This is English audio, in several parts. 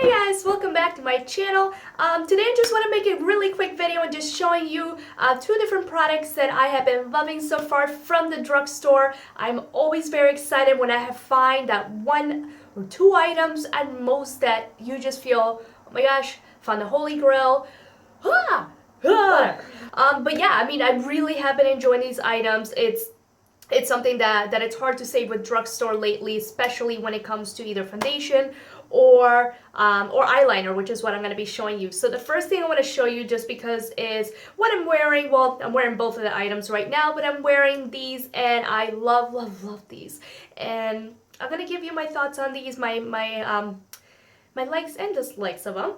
Hey guys, welcome back to my channel. Today I just want to make a really quick video and just showing you two different products that I have been loving so far from the drugstore. I'm always very excited when I have find that one or two items at most that you just feel, oh my gosh, found the holy grail. Whatever. But yeah, I mean, I really have been enjoying these items. It's something that it's hard to say with drugstore lately, especially when it comes to either foundation or eyeliner, which is what I'm going to be showing you. So the first thing I want to show you, just because, is what I'm wearing. Well, I'm wearing both of the items right now, but I'm wearing these, and I love, love, love these. And I'm going to give you my thoughts on these, my likes and dislikes of them.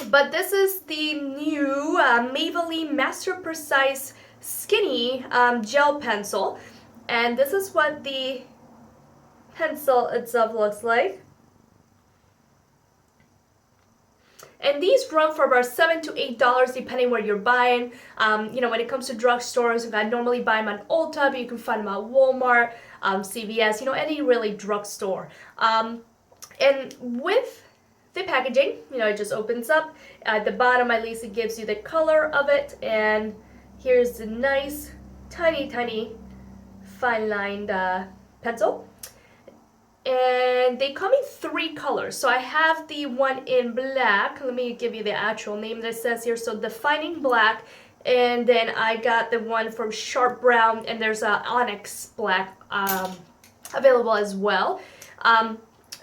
But this is the new Maybelline Master Precise Skinny Gel Pencil. And this is what the pencil itself looks like. And these run for about $7 to $8 depending where you're buying. When it comes to drugstores, I normally buy them at Ulta, but you can find them at Walmart, CVS, any really drugstore. And with the packaging, it just opens up. At the bottom, at least, it gives you the color of it. And here's the nice, tiny, tiny fine lined pencil, and they come in three colors. So I have the one in black. Let me give you the actual name that it says here. So Defining Black, and then I got the one from Sharp Brown, and there's a Onyx Black available as well.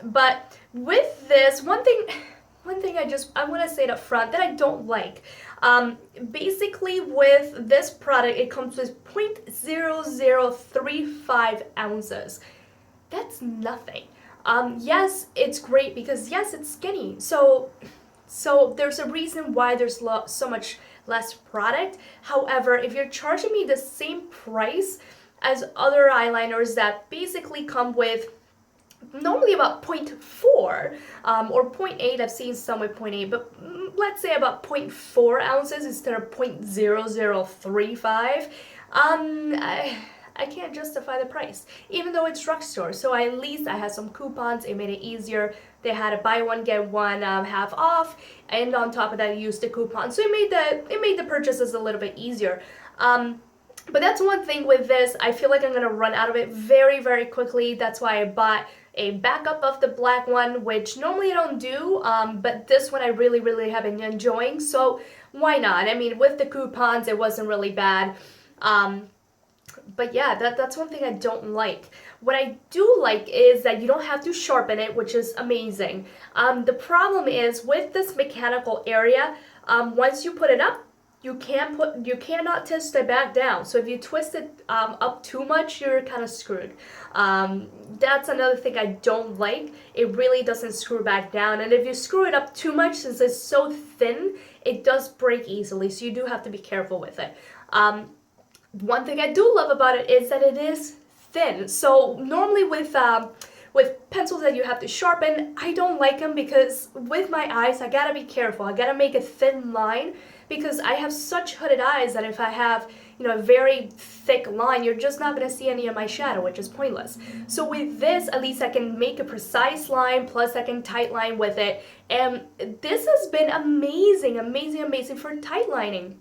But with this, one thing I want to say it up front that I don't like. Basically, with this product, it comes with 0.0035 ounces. That's nothing. Yes, it's great because yes, it's skinny. So there's a reason why there's so much less product. However, if you're charging me the same price as other eyeliners that basically come with normally about 0.4 or 0.8, I've seen some with 0.8, but let's say about 0.4 ounces instead of 0.0035, I can't justify the price, even though it's drugstore. So at least I had some coupons. It made it easier. They had a buy one get one half off, and on top of that, I used the coupon. So it made the purchases a little bit easier. But that's one thing with this. I feel like I'm gonna run out of it very, very quickly. That's why I bought a backup of the black one, which normally I don't do, but this one I really, really have been enjoying. So why not? I mean, with the coupons, it wasn't really bad. But yeah, that's one thing I don't like. What I do like is that you don't have to sharpen it, which is amazing. The problem is with this mechanical area, once you put it up, you cannot twist it back down. So if you twist it up too much, you're kind of screwed. That's another thing I don't like. It really doesn't screw back down. And if you screw it up too much, since it's so thin, it does break easily. So you do have to be careful with it. One thing I do love about it is that it is thin. So normally with pencils that you have to sharpen, I don't like them because with my eyes, I gotta be careful. I gotta make a thin line because I have such hooded eyes that if I have, a very thick line, you're just not gonna see any of my shadow, which is pointless. So with this, at least I can make a precise line, plus I can tight line with it. And this has been amazing, amazing, amazing for tight lining.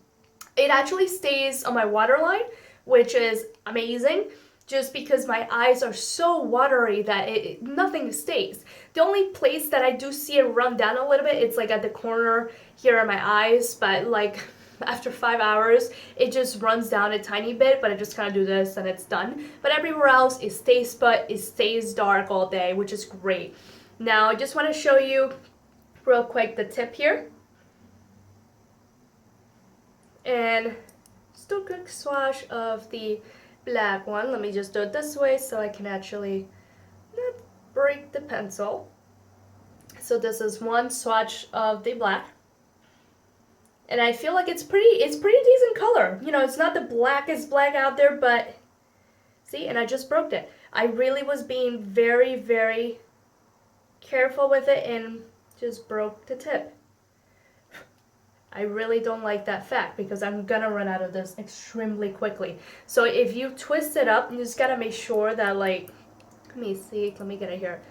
It actually stays on my waterline, which is amazing, just because my eyes are so watery that nothing stays. The only place that I do see it run down a little bit, it's like at the corner here on my eyes, but like after 5 hours, it just runs down a tiny bit, but I just kind of do this and it's done. But everywhere else, it stays put, it stays dark all day, which is great. Now, I just want to show you real quick the tip here. And just a quick swatch of the black one. Let me just do it this way so I can actually not break the pencil. So this is one swatch of the black. And I feel like it's pretty decent color. It's not the blackest black out there, but see, and I just broke it. I really was being very, very careful with it and just broke the tip. I really don't like that fact because I'm gonna run out of this extremely quickly. So if you twist it up, you just gotta make sure that, like, let me get it here.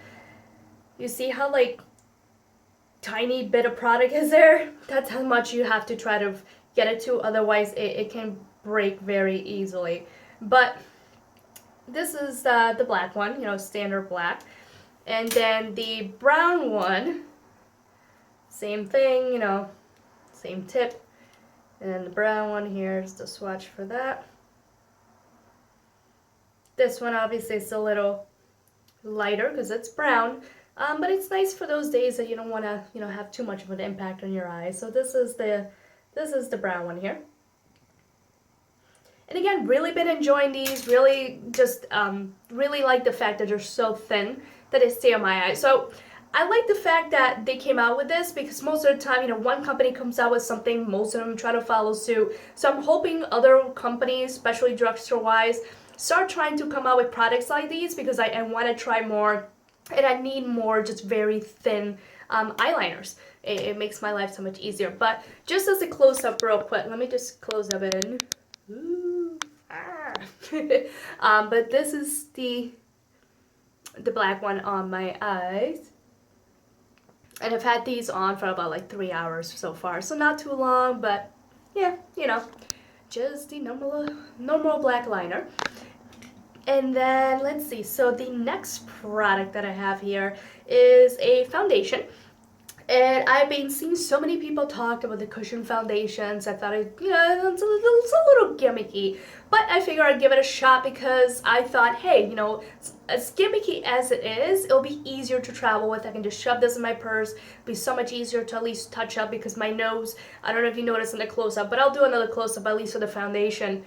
You see how, like, tiny bit of product is there, that's how much you have to try to get it to, otherwise it can break very easily. But this is the black one, you know, standard black. And then the brown one, same thing, you know, same tip. And then the brown one, here's the swatch for that. This one obviously is a little lighter because it's brown, but it's nice for those days that you don't want to, you know, have too much of an impact on your eyes. So this is the brown one here. And again, really been enjoying these. Really just really like the fact that they're so thin that they stay on my eyes. So I like the fact that they came out with this because most of the time, you know, one company comes out with something, most of them try to follow suit. So I'm hoping other companies, especially drugstore-wise, start trying to come out with products like these because I want to try more, and I need more just very thin eyeliners. It makes my life so much easier. But just as a close-up real quick, let me just close up in. Ooh, but this is the black one on my eyes. And I've had these on for about like 3 hours so far. So not too long, but yeah, you know, just the normal black liner. And then let's see, so the next product that I have here is a foundation. And I've been seeing so many people talk about the cushion foundations. I thought it's a little gimmicky, but I figured I'd give it a shot because I thought, hey, you know, as gimmicky as it is, it'll be easier to travel with. I can just shove this in my purse. It'll be so much easier to at least touch up because my nose, I don't know if you noticed in the close-up, but I'll do another close-up at least for the foundation.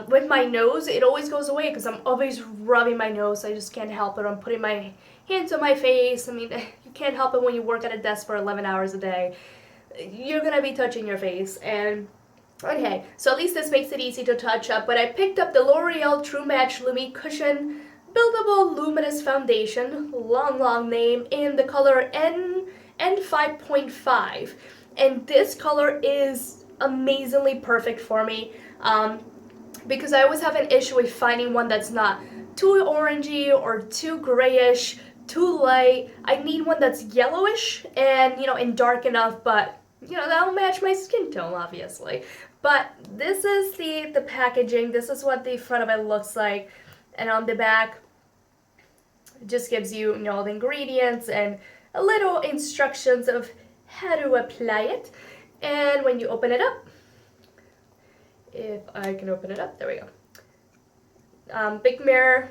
With my nose, it always goes away because I'm always rubbing my nose. I just can't help it. I'm putting my hands on my face. I mean, you can't help it when you work at a desk for 11 hours a day. You're gonna be touching your face. And okay, so at least this makes it easy to touch up. But I picked up the L'Oreal True Match Lumi Cushion Buildable Luminous Foundation, long name, in the color N5.5. And this color is amazingly perfect for me because I always have an issue with finding one that's not too orangey or too grayish, too light. I need one that's yellowish and, you know, and dark enough, but, you know, that'll match my skin tone, obviously. But this is the packaging. This is what the front of it looks like. And on the back, it just gives you, you know, all the ingredients and a little instructions of how to apply it. And when you open it up, if I can open it up, there we go. Big mirror.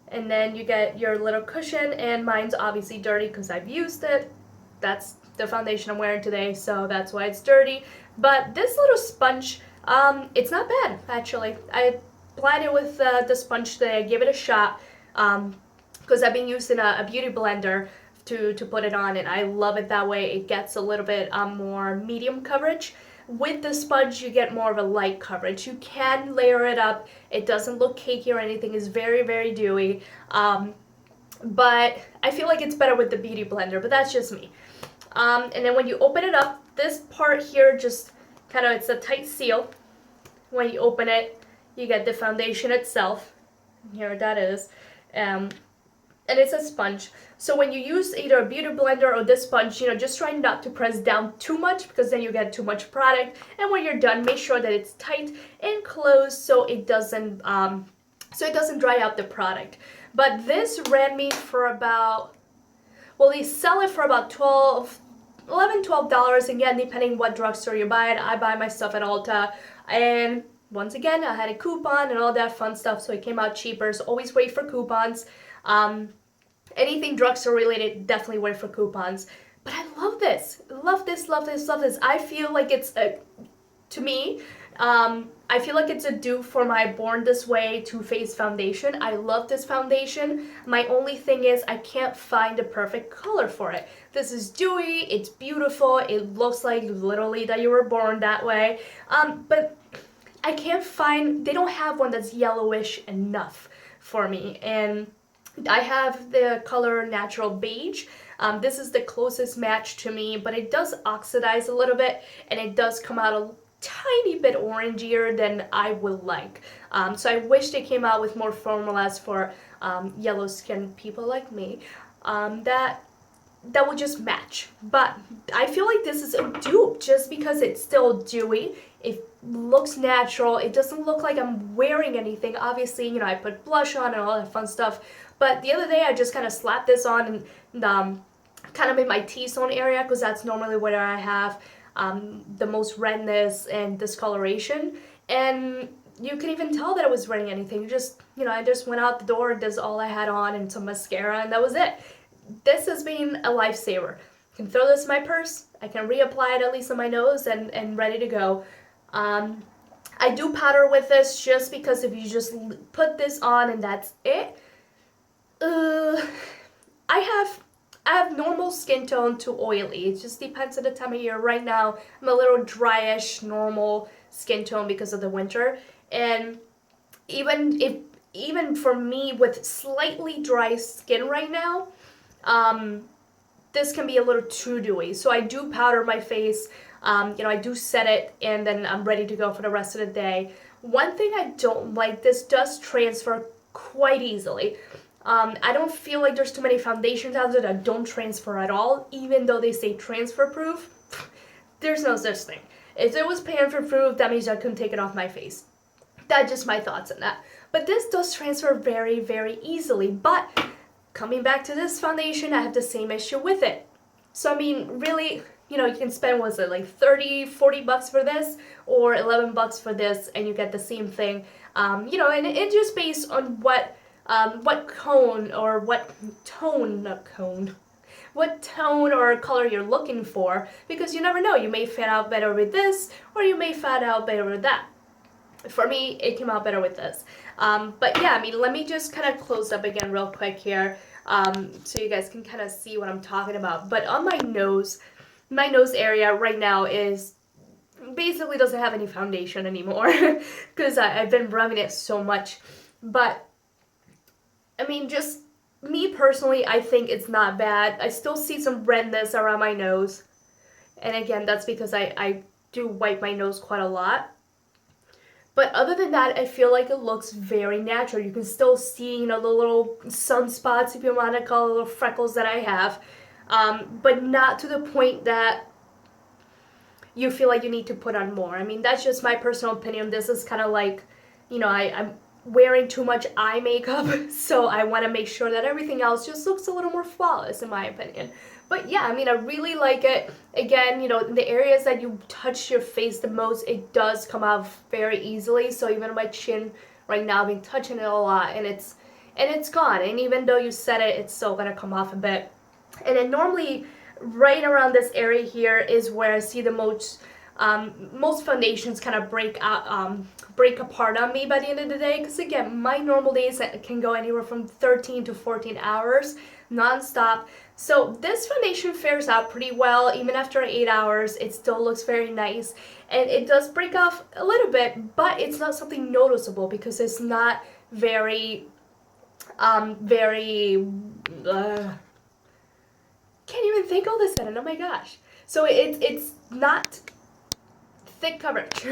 And then you get your little cushion, and mine's obviously dirty because I've used it. That's the foundation I'm wearing today, so that's why it's dirty. But this little sponge, it's not bad, actually. I applied it with the sponge today. I gave it a shot because I've been using a beauty blender to put it on, and I love it that way. It gets a little bit more medium coverage. With the sponge, you get more of a light coverage. You can layer it up. It doesn't look cakey or anything. It's very, very dewy. But I feel like it's better with the beauty blender, but that's just me. And then when you open it up, this part here just kind of, it's a tight seal. When you open it, you get the foundation itself. Here that is. And it's a sponge. So when you use either a beauty blender or this sponge, you know, just try not to press down too much because then you get too much product. And when you're done, make sure that it's tight and closed so it doesn't dry out the product. But this ran me for about, well, they sell it for about $12, again, depending what drugstore you buy it. I buy my stuff at Ulta, and once again, I had a coupon and all that fun stuff, so it came out cheaper. So always wait for coupons. Anything drugstore related, definitely wait for coupons. But I love this. Love this, love this, love this. I feel like it's to me, I feel like it's a dupe for my Born This Way Too Faced foundation. I love this foundation. My only thing is I can't find the perfect color for it. This is dewy, it's beautiful, it looks like literally that you were born that way. But I can't find, they don't have one that's yellowish enough for me. And I have the color Natural Beige. This is the closest match to me, but it does oxidize a little bit, and it does come out a tiny bit orangier than I would like. So I wish they came out with more formulas for yellow skin people like me that that would just match. But I feel like this is a dupe just because it's still dewy. It looks natural. It doesn't look like I'm wearing anything. Obviously, you know, I put blush on and all that fun stuff. But the other day I just kind of slapped this on and kind of in my T-zone area, because that's normally where I have the most redness and discoloration. And you can even tell that I was wearing anything. Just, you know, I just went out the door, that's all I had on, and some mascara, and that was it. This has been a lifesaver. I can throw this in my purse, I can reapply it at least on my nose, and ready to go. I do powder with this just because if you just put this on and that's it, I have normal skin tone to oily. It just depends on the time of year. Right now, I'm a little dryish, normal skin tone because of the winter. And even for me with slightly dry skin right now, this can be a little too dewy. So I do powder my face. You know, I do set it, and then I'm ready to go for the rest of the day. One thing I don't like, this does transfer quite easily. I don't feel like there's too many foundations out there that don't transfer at all, even though they say transfer proof. There's no such thing. If it was transfer proof, that means I couldn't take it off my face. That's just my thoughts on that. But this does transfer very, very easily. But coming back to this foundation, I have the same issue with it. So I mean, really, you know, you can spend, was it like 30, 40 bucks for this, or 11 bucks for this, and you get the same thing. You know, and it's just based on what cone or what tone or color you're looking for, because you never know, you may fan out better with this, or you may fan out better with that. For me, it came out better with this. But yeah, I mean, let me just kind of close up again real quick here, so you guys can kind of see what I'm talking about. But on my nose area right now is basically doesn't have any foundation anymore because I've been rubbing it so much. But I mean, just me personally, I think it's not bad. I still see some redness around my nose, and again, that's because I do wipe my nose quite a lot. But other than that, I feel like it looks very natural. You can still see, you know, the little sunspots, if you want to call it, little freckles that I have, but not to the point that you feel like you need to put on more. I mean, that's just my personal opinion. This is kind of like, you know, I'm wearing too much eye makeup, so I want to make sure that everything else just looks a little more flawless, in my opinion. But yeah, I mean, I really like it. Again, you know, in the areas that you touch your face the most, it does come out very easily. So even on my chin right now, I've been touching it a lot, and it's gone. And even though you set it, it's still gonna come off a bit. And then normally, right around this area here is where I see the most foundations kind of break apart on me by the end of the day, because again, my normal days can go anywhere from 13 to 14 hours non-stop. So this foundation fares out pretty well. Even after 8 hours, it still looks very nice, and it does break off a little bit, but it's not something noticeable because it's not very can't even think all of a sudden, oh my gosh. So it's not thick coverage.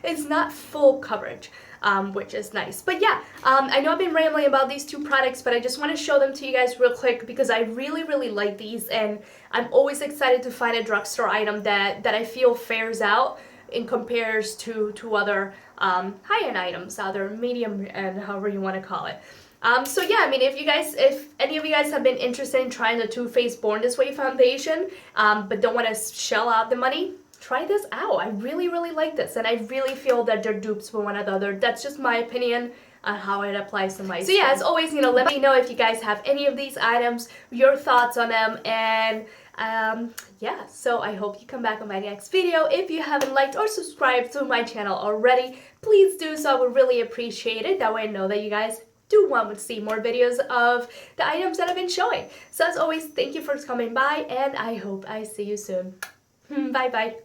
It's not full coverage, which is nice. But yeah, I know I've been rambling about these two products, but I just want to show them to you guys real quick because I really, really like these, and I'm always excited to find a drugstore item that I feel fares out in compares to other high-end items, other medium and however you want to call it. So yeah, I mean, if any of you guys have been interested in trying the Too Faced Born This Way foundation, but don't want to shell out the money, try this out. I really, really like this, and I really feel that they're dupes for one another. That's just my opinion on how it applies to my skin. So yeah, as always, you know, let me know if you guys have any of these items, your thoughts on them, and yeah, so I hope you come back on my next video. If you haven't liked or subscribed to my channel already, please do so. I would really appreciate it. That way I know that you guys do want to see more videos of the items that I've been showing. So as always, thank you for coming by, and I hope I see you soon. Bye bye.